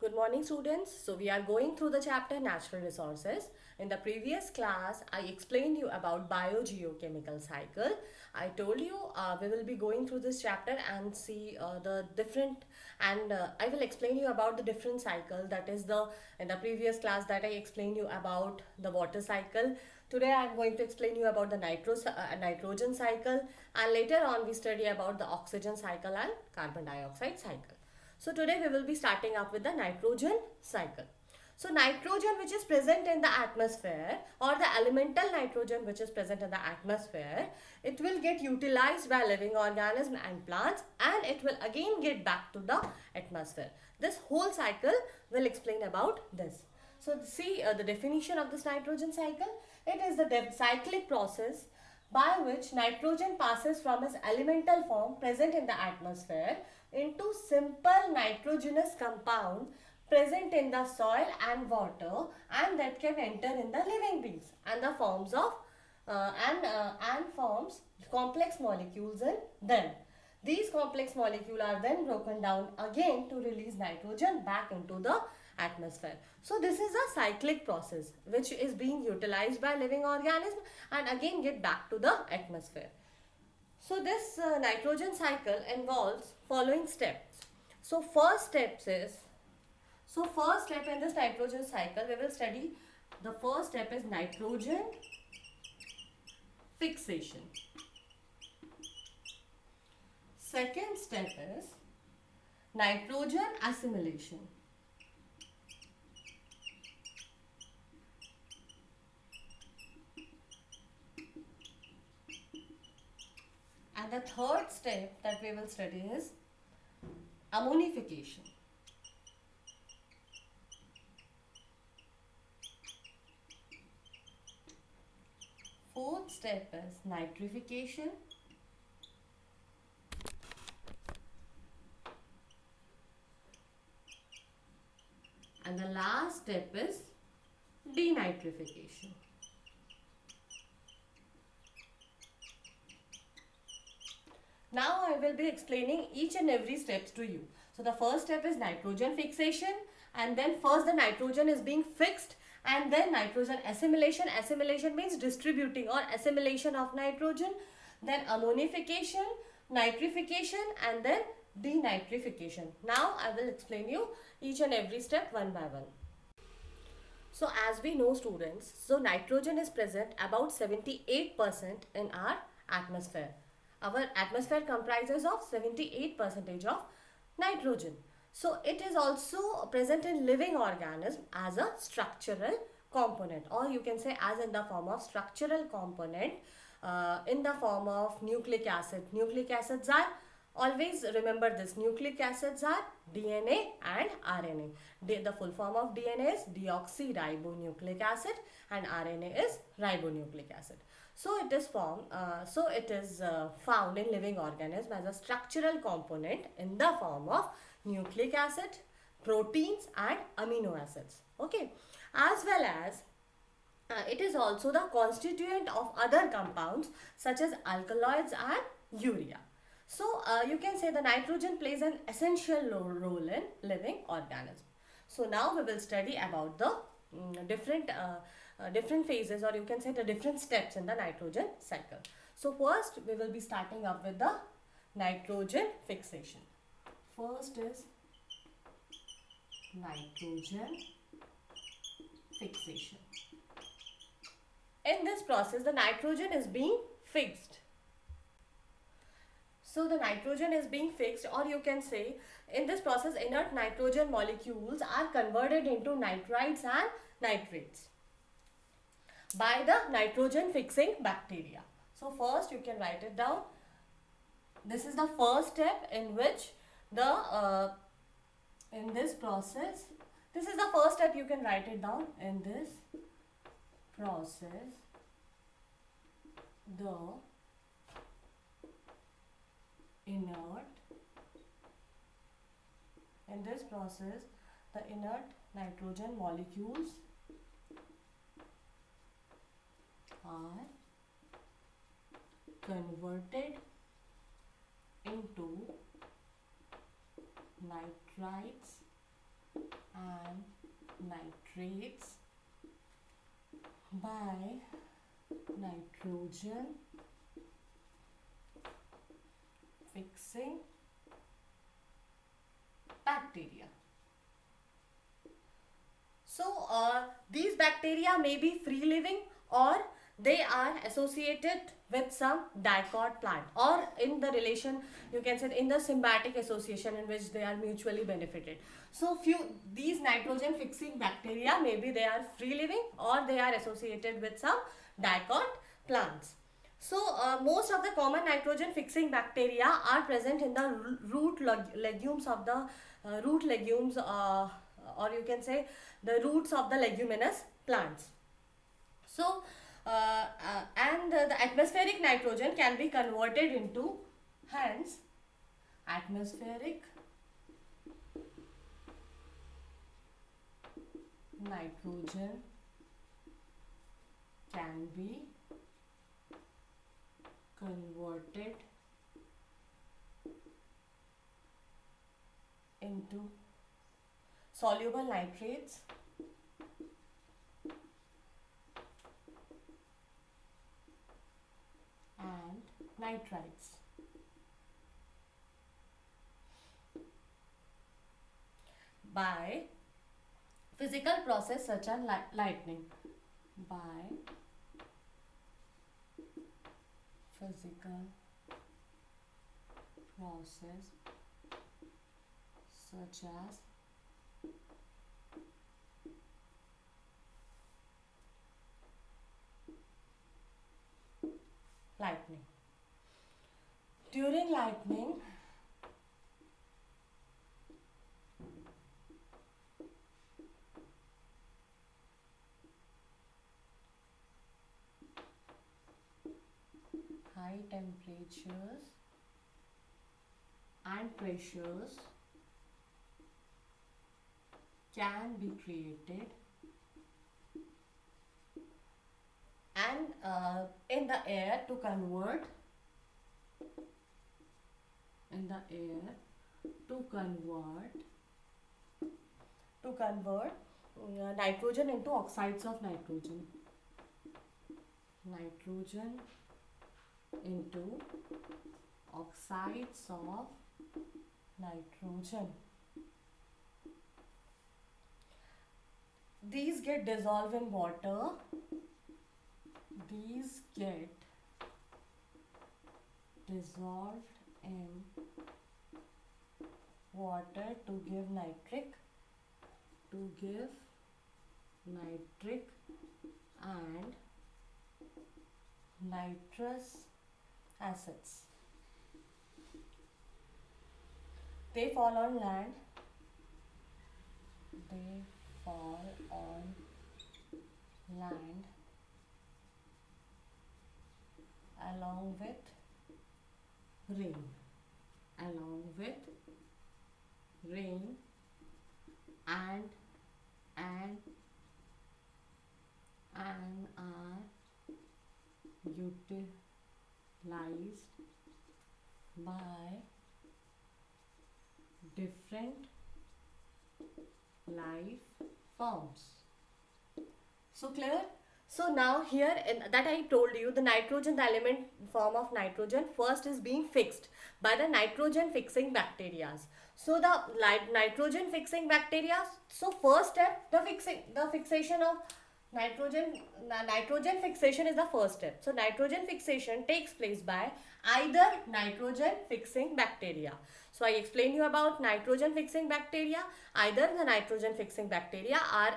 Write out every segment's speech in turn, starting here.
Good morning, students. So we are going through the chapter Natural Resources. In the previous class, I explained you about biogeochemical cycle. I told you we will be going through this chapter and see the different and I will explain you about the different cycle. That is the in the previous class that I explained you about the water cycle. Today I am going to explain you about the nitrogen cycle, and later on we study about the oxygen cycle and carbon dioxide cycle. So today we will be starting up with the nitrogen cycle. So nitrogen which is present in the atmosphere, or the elemental nitrogen which is present in the atmosphere, it will get utilized by living organisms and plants, and it will again get back to the atmosphere. This whole cycle will explain about this. So see the definition of this nitrogen cycle. It is the cyclic process by which nitrogen passes from its elemental form present in the atmosphere into simple nitrogenous compound present in the soil and water, and that can enter in the living beings and the forms of and forms complex molecules in them. These complex molecules are then broken down again to release nitrogen back into the atmosphere. So this is a cyclic process which is being utilized by living organism and again get back to the atmosphere. So this nitrogen cycle involves following steps. So first step in this nitrogen cycle we will study. The first step is nitrogen fixation. Second step is nitrogen assimilation. And the third step that we will study is ammonification. Fourth step is nitrification. And the last step is denitrification. Now I will be explaining each and every steps to you. So the first step is nitrogen fixation, and then first the nitrogen is being fixed, and then nitrogen assimilation. Assimilation means distributing or assimilation of nitrogen. Then ammonification, nitrification, and then denitrification. Now I will explain you each and every step one by one. So as we know, students, so nitrogen is present about 78% in our atmosphere. Our atmosphere comprises of 78% of nitrogen. So it is also present in living organism as a structural component, or you can say as in the form of structural component, in the form of nucleic acid. Nucleic acids are, always remember this, nucleic acids are DNA and RNA. The full form of DNA is deoxyribonucleic acid and RNA is ribonucleic acid. So it is found in living organism as a structural component in the form of nucleic acid, proteins and amino acids. Okay, as well as it is also the constituent of other compounds such as alkaloids and urea. So you can say the nitrogen plays an essential role in living organism. So now we will study about the different phases, or you can say the different steps in the nitrogen cycle. So first we will be starting up with the nitrogen fixation. First is nitrogen fixation. In this process the nitrogen is being fixed. So the nitrogen is being fixed, or you can say in this process inert nitrogen molecules are converted into nitrites and nitrates by the nitrogen fixing bacteria. So first you can write it down. This is the first step in which in this process, this is the first step, you can write it down. In this process the inert nitrogen molecules are converted into nitrites and nitrates by nitrogen fixing bacteria. So these bacteria may be free living or they are associated with some dicot plant, or in the relation you can say in the symbiotic association in which they are mutually benefited. So few these nitrogen fixing bacteria, maybe they are free living or they are associated with some dicot plants. So most of the common nitrogen fixing bacteria are present in the legumes of the root legumes, or you can say the roots of the leguminous plants. So the atmospheric nitrogen can be converted into, hence atmospheric nitrogen can be converted into soluble nitrates and nitrites by physical process such as lightning. By physical process such as lightning. During lightning, high temperatures and pressures can be created, and in the air to convert nitrogen into oxides of nitrogen into oxides of nitrogen. These get dissolved in water. These get dissolved in water to give nitric and nitrous acids. They fall on land. Along with rain and are utilized by different life forms. So clear? So now here that I told you, the nitrogen, the element form of nitrogen first is being fixed by the nitrogen fixing bacteria. So the nitrogen fixing bacteria, so first step, the fixation of nitrogen fixation is the first step. So nitrogen fixation takes place by either nitrogen fixing bacteria. So I explained you about nitrogen fixing bacteria. Either the nitrogen fixing bacteria are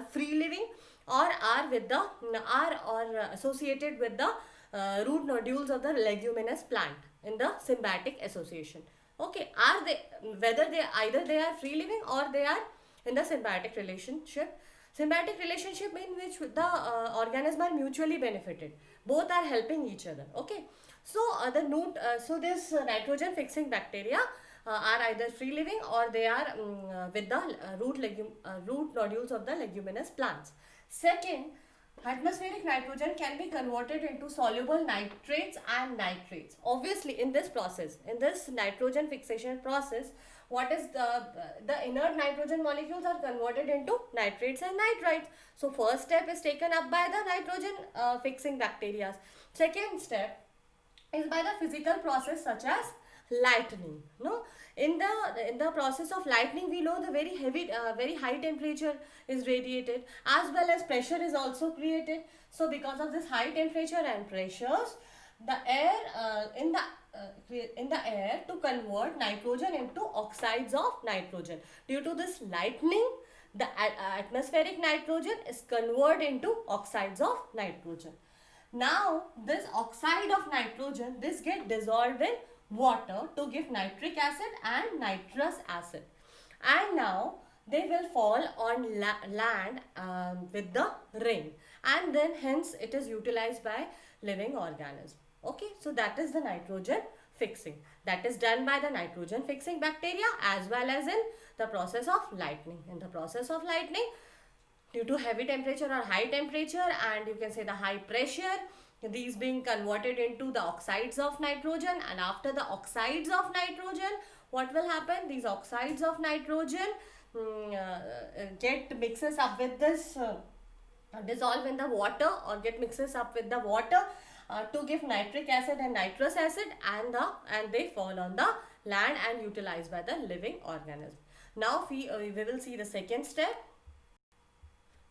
free living or are associated with the root nodules of the leguminous plant in the symbiotic association. Okay, either they are free living or they are in the symbiotic relationship. Symbiotic relationship in which the organisms are mutually benefited. Both are helping each other. Okay. So this nitrogen fixing bacteria are either free living or they are with the root nodules of the leguminous plants. Second, atmospheric nitrogen can be converted into soluble nitrates and nitrates. Obviously, in this nitrogen fixation process, what is the inert nitrogen molecules are converted into nitrates and nitrites. So first step is taken up by the nitrogen fixing bacteria. Second step is by the physical process such as lightning. No, in the process of lightning, we know the very heavy very high temperature is radiated, as well as pressure is also created. So because of this high temperature and pressures, the air in the air to convert nitrogen into oxides of nitrogen. Due to this lightning, the atmospheric nitrogen is converted into oxides of nitrogen. Now this oxide of nitrogen, this get dissolved in water to give nitric acid and nitrous acid, and now they will fall on land with the rain, and then hence it is utilized by living organism. Okay, so that is the nitrogen fixing, that is done by the nitrogen fixing bacteria as well as in the process of lightning. In the process of lightning, due to heavy temperature or high temperature, and you can say the high pressure, these being converted into the oxides of nitrogen, and after the oxides of nitrogen, what will happen? These oxides of nitrogen get mixes up with this dissolve in the water, or get mixes up with the water to give nitric acid and nitrous acid, and they fall on the land and utilized by the living organism. Now we will see the second step.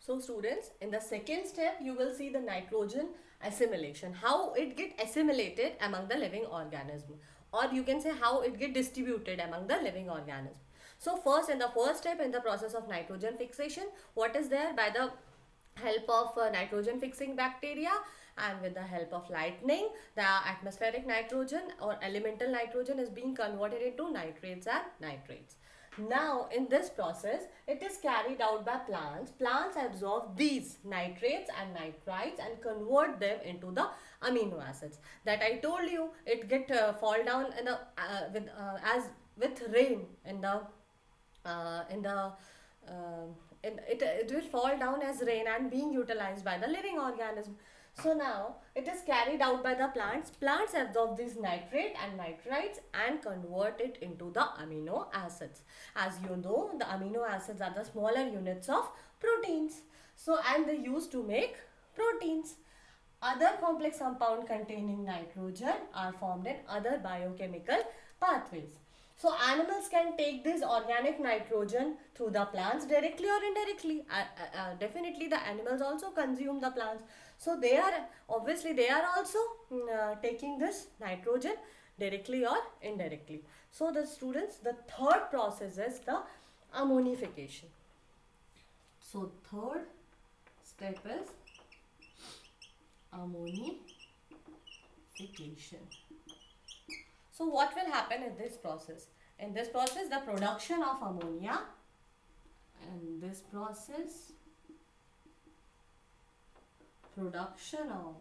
So students, in the second step, you will see the nitrogen assimilation, how it get assimilated among the living organism, or you can say how it get distributed among the living organism. So first, in the first step, in the process of nitrogen fixation, what is there? By the help of nitrogen fixing bacteria and with the help of lightning, the atmospheric nitrogen or elemental nitrogen is being converted into nitrates and nitrates. Now in this process, it is carried out by plants. Plants absorb these nitrates and nitrites and convert them into the amino acids that I told you. It get fall down in the as with rain in the in the it will fall down as rain and being utilized by the living organism. So now it is carried out by the plants. Plants absorb these nitrate and nitrites and convert it into the amino acids. As you know, the amino acids are the smaller units of proteins. So and they used to make proteins. Other complex compound containing nitrogen are formed in other biochemical pathways. So animals can take this organic nitrogen through the plants directly or indirectly. Definitely the animals also consume the plants. So they are obviously they are also taking this nitrogen directly or indirectly. So the students, the third process is the ammonification. So third step is ammonification. So what will happen in this process? In this process, the production of ammonia, and this process, production of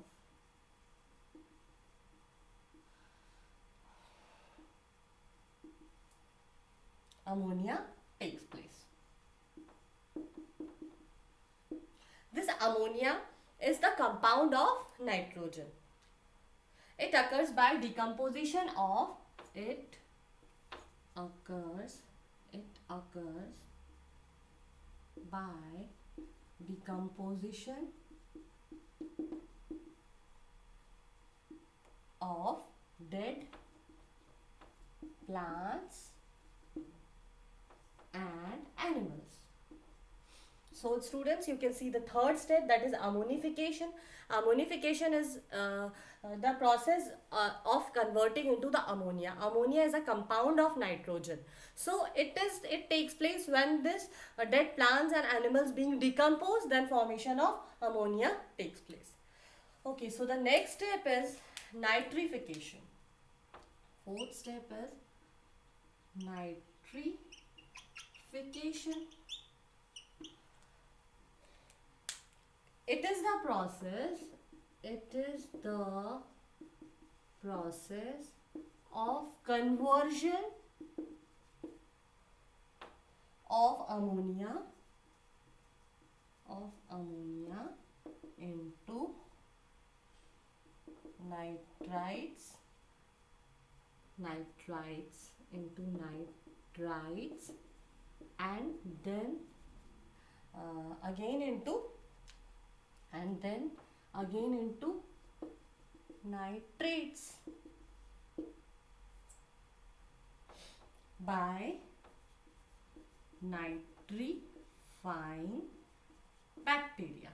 ammonia takes place. This ammonia is the compound of nitrogen. It occurs by decomposition of it occurs by decomposition of dead plants and animals. So students, you can see the third step, that is ammonification. Ammonification is the process of converting into the ammonia. Ammonia is a compound of nitrogen. So it takes place when this dead plants and animals being decomposed, then formation of ammonia takes place. Okay, so the next step is nitrification. Fourth step is nitrification. It is the process of conversion of ammonia into nitrites into nitrites, and then again into, and then again into nitrates by nitrifying bacteria.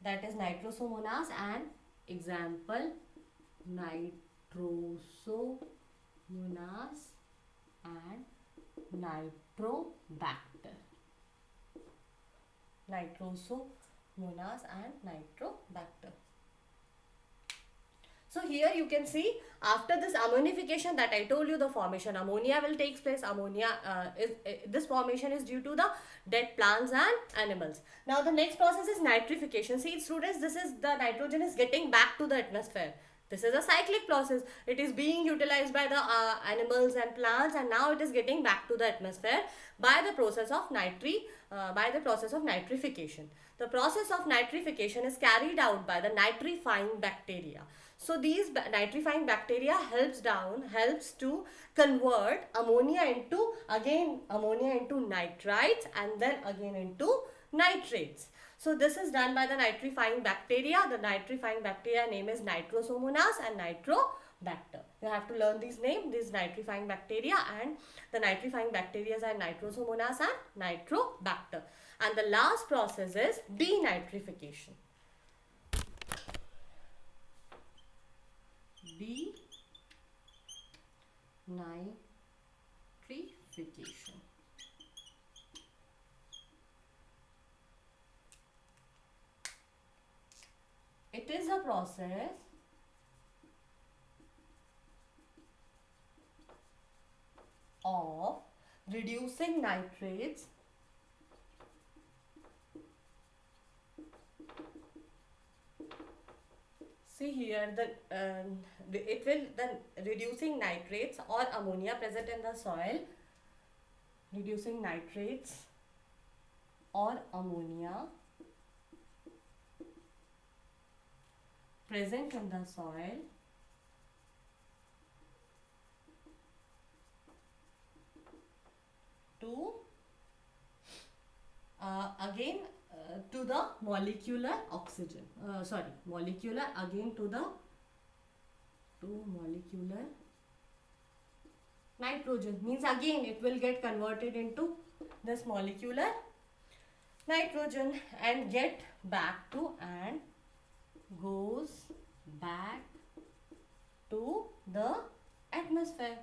That is Nitrosomonas, and example Nitrosomonas and Nitrobacter. Nitrosomonas and Nitrobacter. So here you can see, after this ammonification that I told you, the formation ammonia will take place. Ammonia this formation is due to the dead plants and animals. Now the next process is nitrification. See students, this is the nitrogen is getting back to the atmosphere. This is a cyclic process. It is being utilized by the animals and plants, and now it is getting back to the atmosphere by the process of nitrification. The process of nitrification is carried out by the nitrifying bacteria. So these nitrifying bacteria helps to convert ammonia into nitrites, and then again into nitrates. So this is done by the nitrifying bacteria. The nitrifying bacteria name is Nitrosomonas and Nitrobacter. You have to learn these names, these nitrifying bacteria, and the nitrifying bacteria are Nitrosomonas and Nitrobacter. And the last process is denitrification. Denitrification. It is a process of reducing nitrates see here it will then reducing nitrates or ammonia present in the soil, reducing nitrates or ammonia present in the soil to again to the molecular oxygen, molecular nitrogen, means again it will get converted into this molecular nitrogen and get back to and goes back to the atmosphere.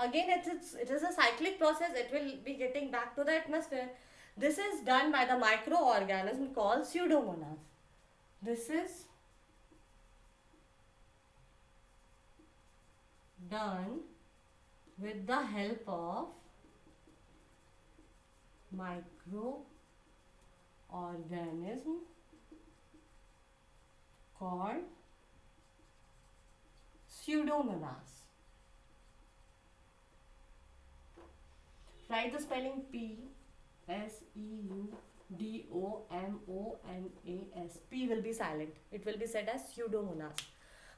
Again, it is a cyclic process. It will be getting back to the atmosphere. This is done by the microorganism called Pseudomonas. This is done with the help of microorganism called Pseudomonas. Write the spelling Pseudomonas. P will be silent. It will be said as Pseudomonas.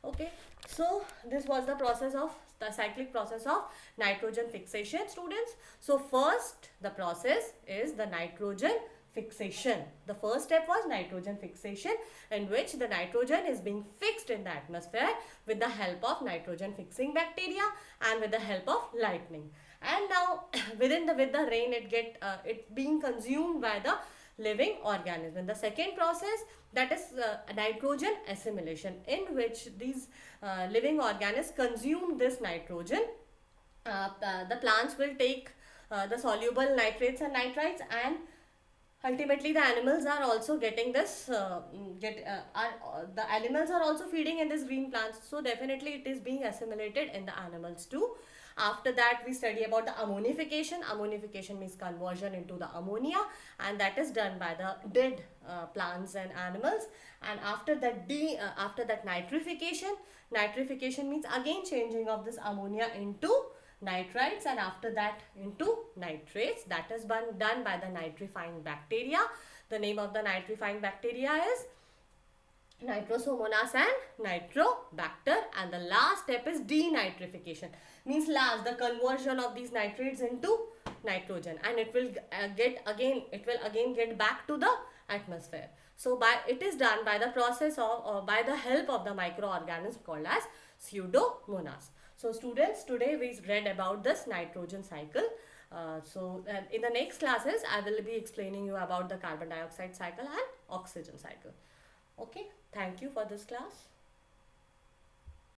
Okay. So this was the process of the cyclic process of nitrogen fixation, students. So first the process is the nitrogen fixation. The first step was nitrogen fixation, in which the nitrogen is being fixed in the atmosphere with the help of nitrogen fixing bacteria and with the help of lightning. And now with the rain it being consumed by the living organism. The second process, that is nitrogen assimilation, in which these living organisms consume this nitrogen. The plants will take the soluble nitrates and nitrites, and ultimately the animals are also getting this the animals are also feeding in this green plants, so definitely it is being assimilated in the animals too. After that we study about the ammonification. Ammonification means conversion into the ammonia, and that is done by the dead plants and animals. And after that nitrification means again changing of this ammonia into nitrites and after that into nitrates. That is done by the nitrifying bacteria. The name of the nitrifying bacteria is Nitrosomonas and Nitrobacter, and the last step is denitrification. Means last the conversion of these nitrates into nitrogen, and it will again get back to the atmosphere. So it is done by the process of or by the help of the microorganism called as Pseudomonas. So students, today we read about this nitrogen cycle. In the next classes I will be explaining you about the carbon dioxide cycle and oxygen cycle. Okay, thank you for this class.